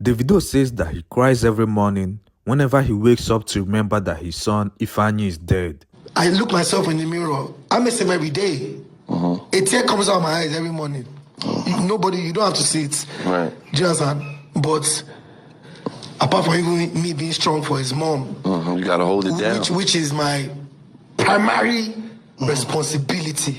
Davido says that he cries every morning whenever he wakes up to remember that his son Ifeanyi is dead. I look myself in the mirror. I miss him every day. A tear comes out of my eyes every morning. You don't have to see it. Right. Do you understand? But apart from even me being strong for his mom, you gotta hold it down. Which is my primary responsibility.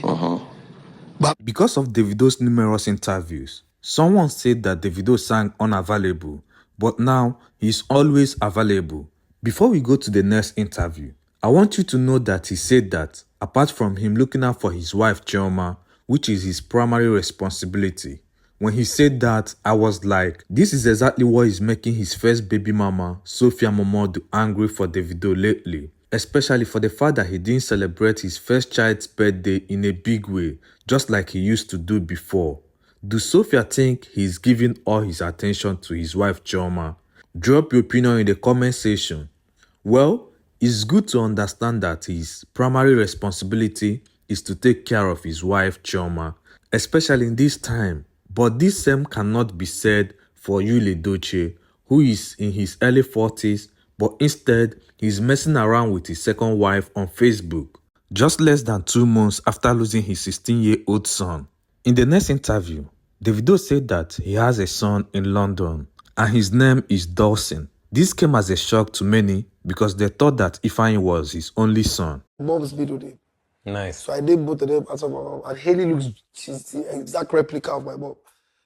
But because of Davido's numerous interviews, someone said that Davido sang unavailable, but now he's always available. Before we go to the next interview, I want you to know that he said that apart from him looking out for his wife Chioma, which is his primary responsibility, when he said that, I was like, this is exactly what is making his first baby mama, Sophia Momodu, angry for Davido lately. Especially for the fact that he didn't celebrate his first child's birthday in a big way, just like he used to do before. Do Sophia think he's giving all his attention to his wife Chioma? Drop your opinion in the comment section. Well, it's good to understand that his primary responsibility is to take care of his wife Chioma, especially in this time. But this same cannot be said for Yul Edochie, who is in his early 40s, but instead he's messing around with his second wife on Facebook, just less than 2 months after losing his 16-year-old son. In the next interview, Davido said that he has a son in London and his name is Dawson. This came as a shock to many because they thought that Ifeanyi was his only son. Bob's videotape. Nice. So I did both of them as of my mom. And Haley she's the exact replica of my mom,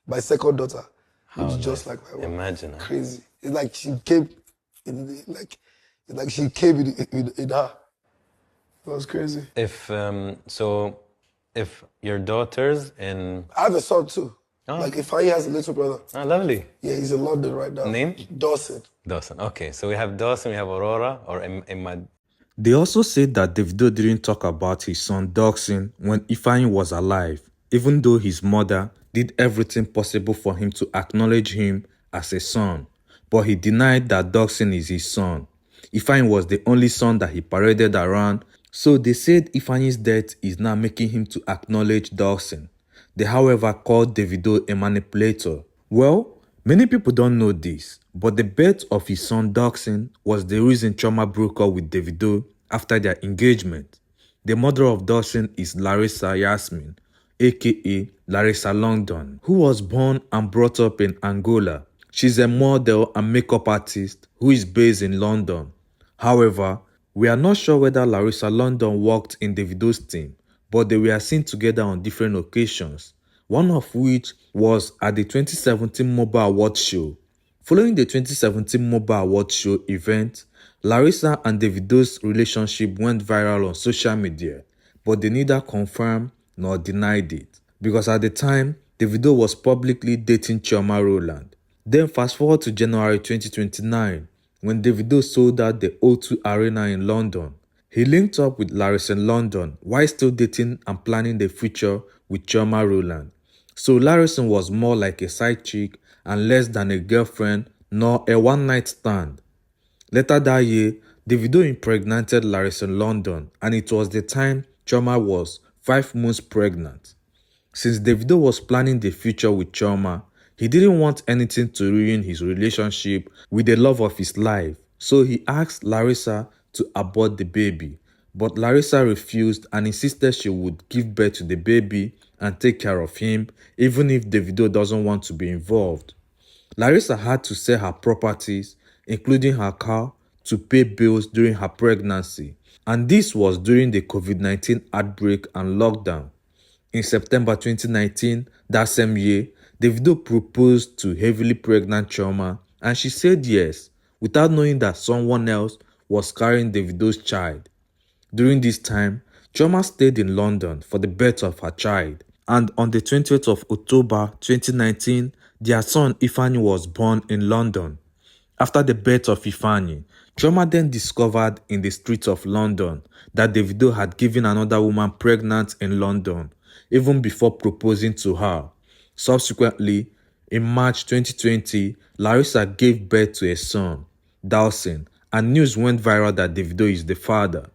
my second daughter. Looks just like my mom. Imagine. Crazy. It's like she came in she came in her. It was crazy. If your daughters in... I have a son too. Oh. Like Ifeanyi has a little brother. Oh, lovely. Yeah, he's in London right now. Name? Dawson. Dawson. Okay, so we have Dawson, we have Aurora, or Emma. They also said that Davido didn't talk about his son Dawson when Ifeanyi was alive, even though his mother did everything possible for him to acknowledge him as a son. But he denied that Dawson is his son. Ifeanyi was the only son that he paraded around, so they said Ifeanyi's death is now making him to acknowledge Dawson. They, however, called Davido a manipulator. Well, many people don't know this, but the birth of his son Dawson was the reason Chioma broke up with Davido after their engagement. The mother of Dawson is Larissa Yasmin, aka Larissa London, who was born and brought up in Angola. She's a model and makeup artist who is based in London. However, we are not sure whether Larissa London worked in Davido's team, but they were seen together on different occasions, one of which was at the 2017 Mobile Awards show. Following the 2017 Mobile Awards show event, Larissa and Davido's relationship went viral on social media, but they neither confirmed nor denied it, because at the time, Davido was publicly dating Chioma Rowland. Then fast forward to January 2029, when Davido sold out the O2 Arena in London. He linked up with Larissa London while still dating and planning the future with Chioma Rowland. So Larissa was more like a side chick and less than a girlfriend nor a one-night stand. Later that year, Davido impregnated Larissa London, and it was the time Chioma was 5 months pregnant. Since Davido was planning the future with Chioma, he didn't want anything to ruin his relationship with the love of his life, so he asked Larissa to abort the baby. But Larissa refused and insisted she would give birth to the baby and take care of him, even if Davido doesn't want to be involved. Larissa had to sell her properties, including her car, to pay bills during her pregnancy, and this was during the COVID-19 outbreak and lockdown. In September 2019, that same year, Davido proposed to heavily pregnant Chioma, and she said yes, without knowing that someone else was carrying Davido's child. During this time, Chioma stayed in London for the birth of her child, and on the 20th of October 2019, their son Ifeanyi was born in London. After the birth of Ifeanyi, Chioma then discovered in the streets of London that Davido had given another woman pregnant in London, even before proposing to her. Subsequently, in March 2020, Larissa gave birth to a son, Dawson, and news went viral that Davido is the father.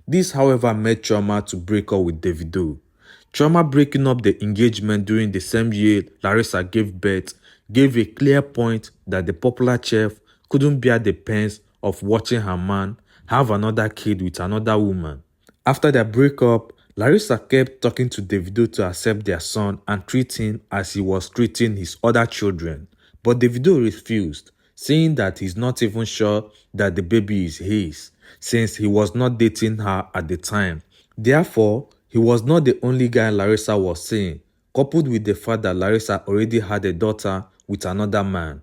This, however, made Chioma to break up with Davido. Chioma breaking up the engagement during the same year Larissa gave birth gave a clear point that the popular chef couldn't bear the pains of watching her man have another kid with another woman. After their breakup, Larissa kept talking to Davido to accept their son and treat him as he was treating his other children. But Davido refused, saying that he's not even sure that the baby is his, since he was not dating her at the time. Therefore, he was not the only guy Larissa was seeing, coupled with the fact that Larissa already had a daughter with another man.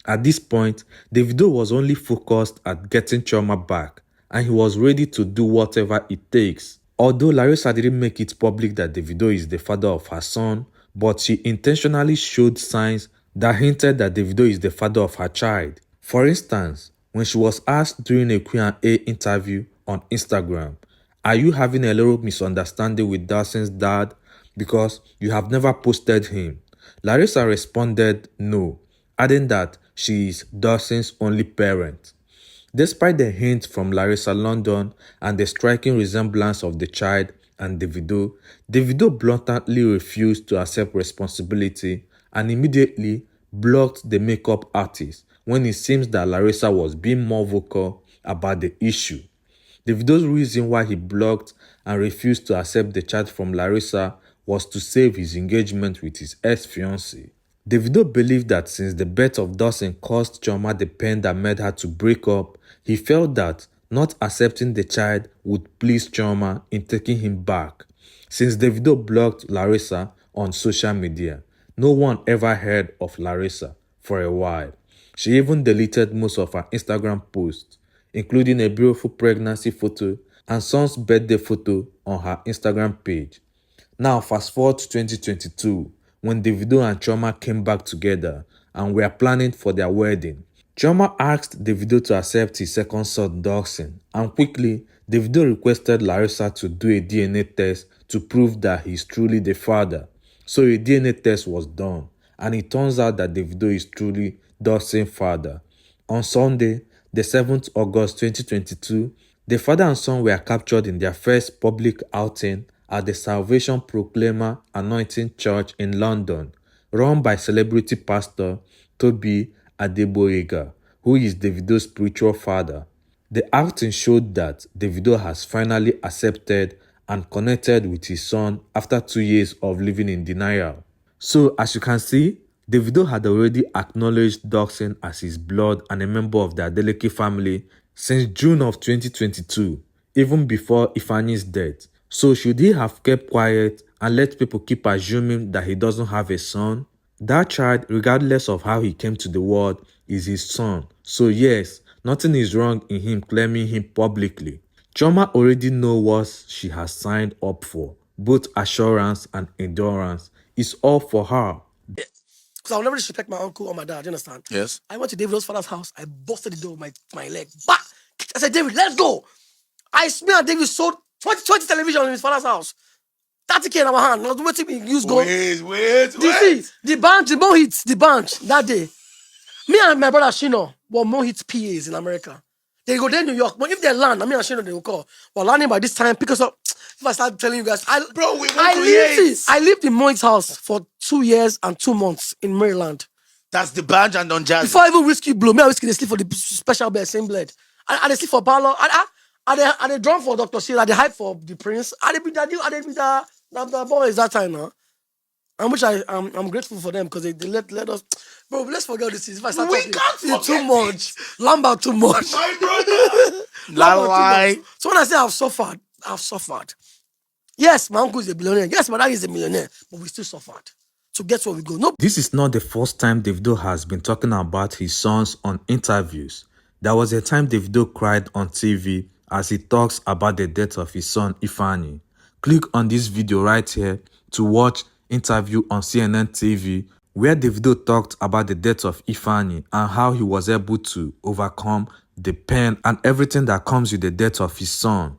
At this point, Davido was only focused at getting Chioma back, and he was ready to do whatever it takes. Although Larissa didn't make it public that Davido is the father of her son, but she intentionally showed signs that hinted that Davido is the father of her child. For instance, when she was asked during a Q&A interview on Instagram, "Are you having a little misunderstanding with Dawson's dad because you have never posted him?" Larissa responded no, adding that she is Dawson's only parent. Despite the hint from Larissa London and the striking resemblance of the child and Davido, Davido bluntly refused to accept responsibility and immediately blocked the makeup artist when it seems that Larissa was being more vocal about the issue. Davido's reason why he blocked and refused to accept the child from Larissa was to save his engagement with his ex-fiancée. Davido believed that since the birth of Dawson caused Chioma the pain that made her to break up, he felt that not accepting the child would please Chioma in taking him back. Since Davido blocked Larissa on social media, no one ever heard of Larissa for a while. She even deleted most of her Instagram posts, including a beautiful pregnancy photo and son's birthday photo on her Instagram page. Now fast forward to 2022, when Davido and Chioma came back together and were planning for their wedding. Chioma asked Davido to accept his second son Dawson, and quickly Davido requested Larissa to do a DNA test to prove that he's truly the father. So a DNA test was done, and it turns out that Davido is truly Dawson's father. On Sunday, the 7th August 2022, the father and son were captured in their first public outing at the Salvation Proclaimer Anointing Church in London, run by celebrity pastor Toby Adeboyega, who is Davido's spiritual father. The outing showed that Davido has finally accepted and connected with his son after 2 years of living in denial. So, as you can see, Davido had already acknowledged Dawson as his blood and a member of the Adeleke family since June of 2022, even before Ifeanyi's death. So should he have kept quiet and let people keep assuming that he doesn't have a son? That child, regardless of how he came to the world, is his son. So yes, nothing is wrong in him claiming him publicly. Chioma already knows what she has signed up for. Both assurance and endurance is all for her. Because I'll never disrespect my uncle or my dad, you understand? Yes. I went to David's father's house. I busted the door with my leg. Bah! I said, "David, let's go." Me and David sold 20 television in his father's house. 30K in our hand. I was waiting to use gold. Wait. The bunch, the more hits, the bunch that day. Me and my brother Shino were more hits PAs in America. They go there in New York. But if they land, me and Shino, they will call. Well, landing by this time, pick us up. If I start telling you guys, We want to hear it. I lived in Moit's house for 2 years and 2 months in Maryland. That's the band and Don Jazzy. Before even whiskey blow, me and whiskey, they sleep for the special bed, same bed. And they sleep for Paolo. And they drum for Dr. Sheila, they hype for the Prince. And they be the boys that time now. And which I'm grateful for them because they let us. Bro, let's forget this. If I start We talking, can't it's too forget much. Lamba too much. My brother. Lamba too Lie. much. So when I say I've suffered. Yes, my uncle is a billionaire. Yes, my dad is a millionaire. But we still suffered to get where we go. No. This is not the first time Davido has been talking about his sons on interviews. There was a time Davido cried on TV as he talks about the death of his son Ifeanyi. Click on this video right here to watch interview on CNN TV where Davido talked about the death of Ifeanyi and how he was able to overcome the pain and everything that comes with the death of his son.